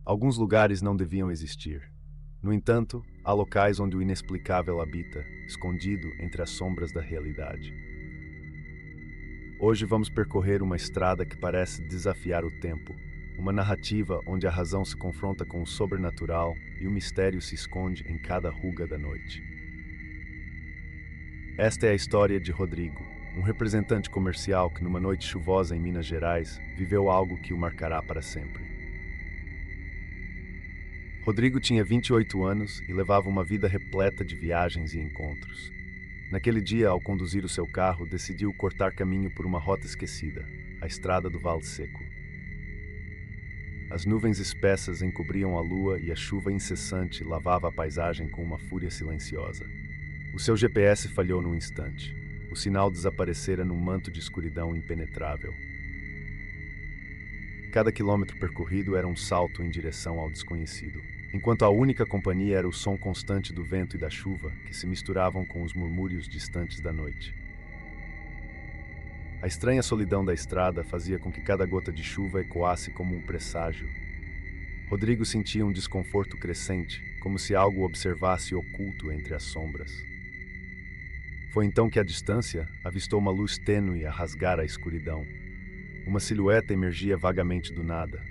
Alguns lugares não deviam existir. No entanto, há locais onde o inexplicável habita, escondido entre as sombras da realidade. Hoje vamos percorrer uma estrada que parece desafiar o tempo, uma narrativa onde a razão se confronta com o sobrenatural e o mistério se esconde em cada ruga da noite. Esta é a história de Rodrigo, um representante comercial que numa noite chuvosa em Minas Gerais viveu algo que o marcará para sempre. Rodrigo tinha 28 anos e levava uma vida repleta de viagens e encontros. Naquele dia, ao conduzir o seu carro, decidiu cortar caminho por uma rota esquecida, a estrada do Vale Seco. As nuvens espessas encobriam a lua e a chuva incessante lavava a paisagem com uma fúria silenciosa. O seu GPS falhou num instante. O sinal desaparecera num manto de escuridão impenetrável. Cada quilômetro percorrido era um salto em direção ao desconhecido, enquanto a única companhia era o som constante do vento e da chuva que se misturavam com os murmúrios distantes da noite. A estranha solidão da estrada fazia com que cada gota de chuva ecoasse como um presságio. Rodrigo sentia um desconforto crescente, como se algo o observasse oculto entre as sombras. Foi então que, à distância, avistou uma luz tênue a rasgar a escuridão. Uma silhueta emergia vagamente do nada.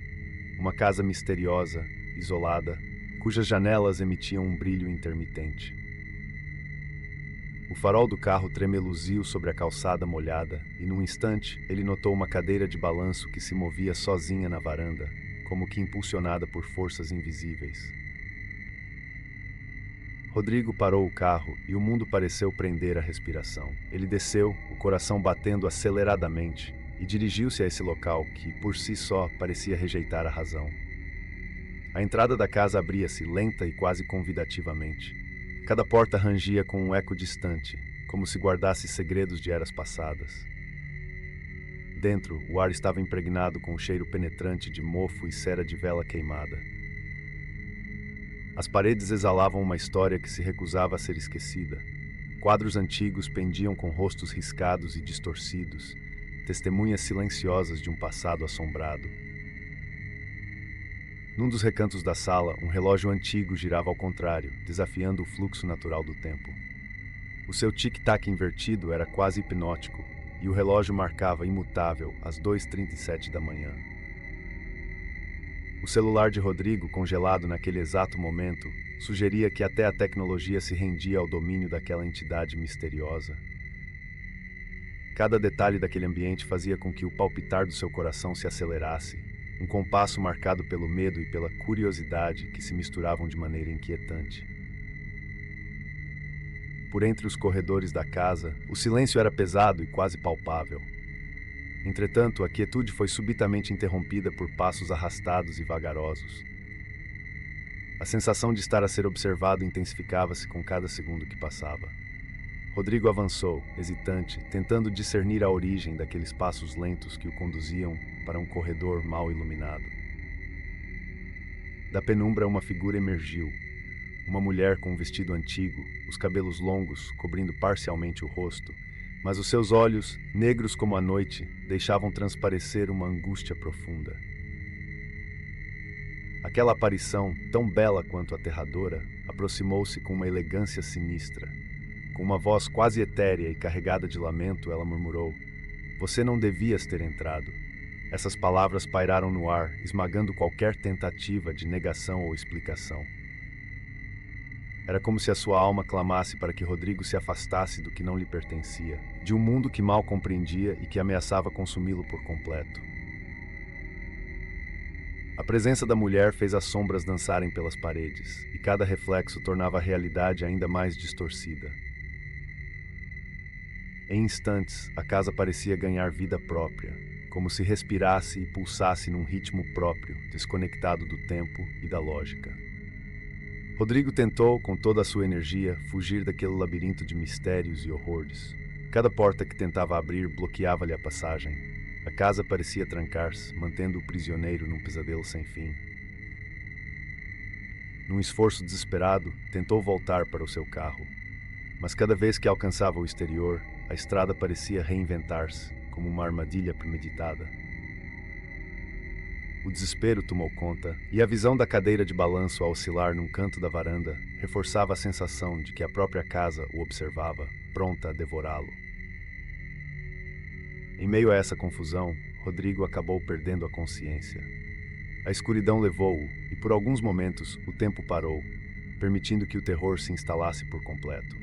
Uma casa misteriosa, isolada, cujas janelas emitiam um brilho intermitente. O farol do carro tremeluziu sobre a calçada molhada e, num instante, ele notou uma cadeira de balanço que se movia sozinha na varanda, como que impulsionada por forças invisíveis. Rodrigo parou o carro e o mundo pareceu prender a respiração. Ele desceu, o coração batendo aceleradamente, e dirigiu-se a esse local que, por si só, parecia rejeitar a razão. A entrada da casa abria-se lenta e quase convidativamente. Cada porta rangia com um eco distante, como se guardasse segredos de eras passadas. Dentro, o ar estava impregnado com um cheiro penetrante de mofo e cera de vela queimada. As paredes exalavam uma história que se recusava a ser esquecida. Quadros antigos pendiam com rostos riscados e distorcidos, testemunhas silenciosas de um passado assombrado. Num dos recantos da sala, um relógio antigo girava ao contrário, desafiando o fluxo natural do tempo. O seu tic-tac invertido era quase hipnótico, e o relógio marcava imutável às 2h37 da manhã. O celular de Rodrigo, congelado naquele exato momento, sugeria que até a tecnologia se rendia ao domínio daquela entidade misteriosa. Cada detalhe daquele ambiente fazia com que o palpitar do seu coração se acelerasse, um compasso marcado pelo medo e pela curiosidade que se misturavam de maneira inquietante. Por entre os corredores da casa, o silêncio era pesado e quase palpável. Entretanto, a quietude foi subitamente interrompida por passos arrastados e vagarosos. A sensação de estar a ser observado intensificava-se com cada segundo que passava. Rodrigo avançou, hesitante, tentando discernir a origem daqueles passos lentos que o conduziam para um corredor mal iluminado. Da penumbra, uma figura emergiu. Uma mulher com um vestido antigo, os cabelos longos cobrindo parcialmente o rosto, mas os seus olhos, negros como a noite, deixavam transparecer uma angústia profunda. Aquela aparição, tão bela quanto aterradora, aproximou-se com uma elegância sinistra. Com uma voz quase etérea e carregada de lamento, ela murmurou: "Você não devias ter entrado." Essas palavras pairaram no ar, esmagando qualquer tentativa de negação ou explicação. Era como se a sua alma clamasse para que Rodrigo se afastasse do que não lhe pertencia, de um mundo que mal compreendia e que ameaçava consumi-lo por completo. A presença da mulher fez as sombras dançarem pelas paredes, e cada reflexo tornava a realidade ainda mais distorcida. Em instantes, a casa parecia ganhar vida própria, como se respirasse e pulsasse num ritmo próprio, desconectado do tempo e da lógica. Rodrigo tentou, com toda a sua energia, fugir daquele labirinto de mistérios e horrores. Cada porta que tentava abrir bloqueava-lhe a passagem. A casa parecia trancar-se, mantendo-o prisioneiro num pesadelo sem fim. Num esforço desesperado, tentou voltar para o seu carro. Mas cada vez que alcançava o exterior, a estrada parecia reinventar-se, como uma armadilha premeditada. O desespero tomou conta, e a visão da cadeira de balanço a oscilar num canto da varanda reforçava a sensação de que a própria casa o observava, pronta a devorá-lo. Em meio a essa confusão, Rodrigo acabou perdendo a consciência. A escuridão levou-o, e por alguns momentos o tempo parou, permitindo que o terror se instalasse por completo.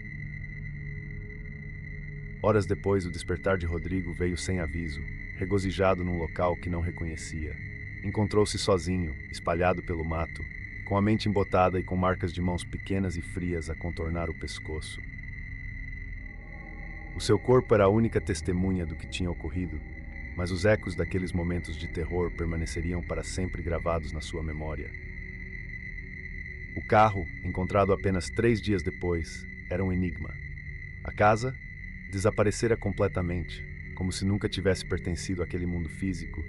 Horas depois, o despertar de Rodrigo veio sem aviso, regozijado num local que não reconhecia. Encontrou-se sozinho, espalhado pelo mato, com a mente embotada e com marcas de mãos pequenas e frias a contornar o pescoço. O seu corpo era a única testemunha do que tinha ocorrido, mas os ecos daqueles momentos de terror permaneceriam para sempre gravados na sua memória. O carro, encontrado apenas 3 dias depois, era um enigma. A casa desaparecera completamente, como se nunca tivesse pertencido àquele mundo físico,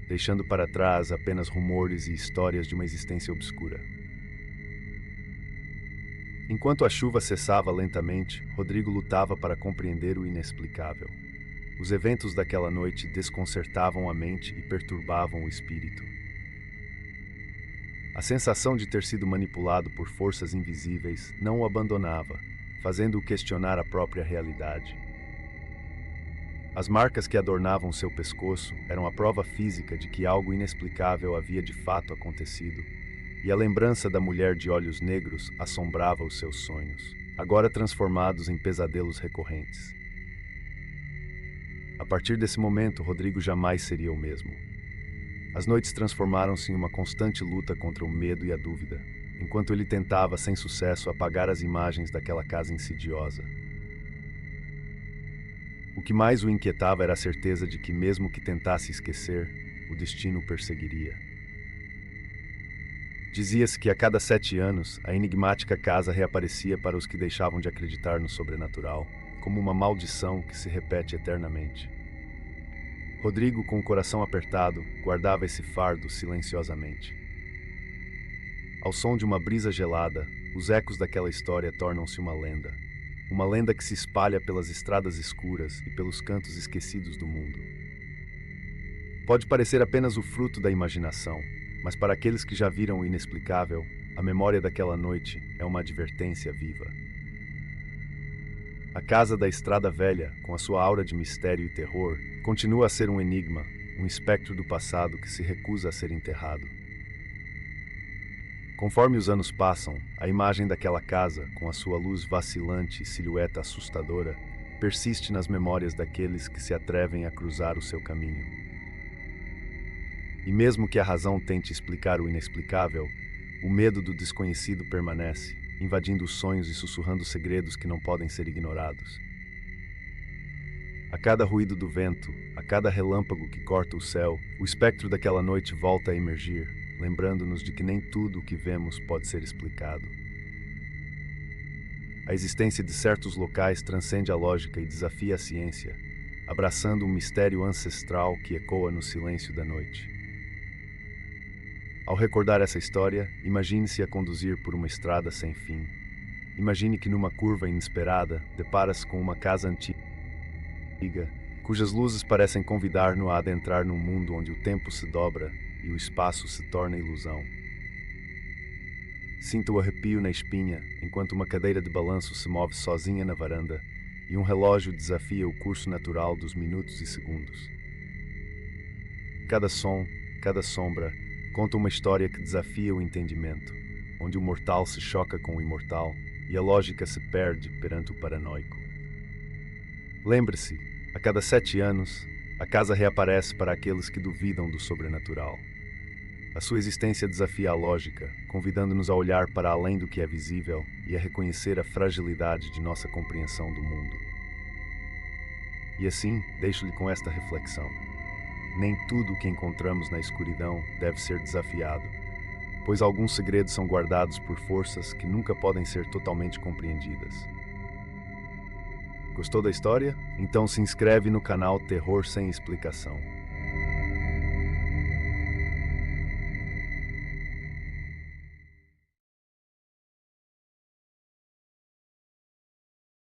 deixando para trás apenas rumores e histórias de uma existência obscura. Enquanto a chuva cessava lentamente, Rodrigo lutava para compreender o inexplicável. Os eventos daquela noite desconcertavam a mente e perturbavam o espírito. A sensação de ter sido manipulado por forças invisíveis não o abandonava, fazendo-o questionar a própria realidade. As marcas que adornavam seu pescoço eram a prova física de que algo inexplicável havia de fato acontecido, e a lembrança da mulher de olhos negros assombrava os seus sonhos, agora transformados em pesadelos recorrentes. A partir desse momento, Rodrigo jamais seria o mesmo. As noites transformaram-se em uma constante luta contra o medo e a dúvida, enquanto ele tentava, sem sucesso, apagar as imagens daquela casa insidiosa. O que mais o inquietava era a certeza de que, mesmo que tentasse esquecer, o destino o perseguiria. Dizia-se que a cada 7 anos, a enigmática casa reaparecia para os que deixavam de acreditar no sobrenatural, como uma maldição que se repete eternamente. Rodrigo, com o coração apertado, guardava esse fardo silenciosamente. Ao som de uma brisa gelada, os ecos daquela história tornam-se uma lenda. Uma lenda que se espalha pelas estradas escuras e pelos cantos esquecidos do mundo. Pode parecer apenas o fruto da imaginação, mas para aqueles que já viram o inexplicável, a memória daquela noite é uma advertência viva. A casa da Estrada Velha, com a sua aura de mistério e terror, continua a ser um enigma, um espectro do passado que se recusa a ser enterrado. Conforme os anos passam, a imagem daquela casa, com a sua luz vacilante e silhueta assustadora, persiste nas memórias daqueles que se atrevem a cruzar o seu caminho. E mesmo que a razão tente explicar o inexplicável, o medo do desconhecido permanece, invadindo os sonhos e sussurrando segredos que não podem ser ignorados. A cada ruído do vento, a cada relâmpago que corta o céu, o espectro daquela noite volta a emergir, lembrando-nos de que nem tudo o que vemos pode ser explicado. A existência de certos locais transcende a lógica e desafia a ciência, abraçando um mistério ancestral que ecoa no silêncio da noite. Ao recordar essa história, imagine-se a conduzir por uma estrada sem fim. Imagine que numa curva inesperada, depara-se com uma casa antiga, cujas luzes parecem convidar-no a adentrar num mundo onde o tempo se dobra e o espaço se torna ilusão. Sinta o arrepio na espinha, enquanto uma cadeira de balanço se move sozinha na varanda e um relógio desafia o curso natural dos minutos e segundos. Cada som, cada sombra, conta uma história que desafia o entendimento, onde o mortal se choca com o imortal e a lógica se perde perante o paranoico. Lembre-se, a cada 7 anos, a casa reaparece para aqueles que duvidam do sobrenatural. A sua existência desafia a lógica, convidando-nos a olhar para além do que é visível e a reconhecer a fragilidade de nossa compreensão do mundo. E assim, deixo-lhe com esta reflexão. Nem tudo o que encontramos na escuridão deve ser desafiado, pois alguns segredos são guardados por forças que nunca podem ser totalmente compreendidas. Gostou da história? Então se inscreve no canal Terror Sem Explicação.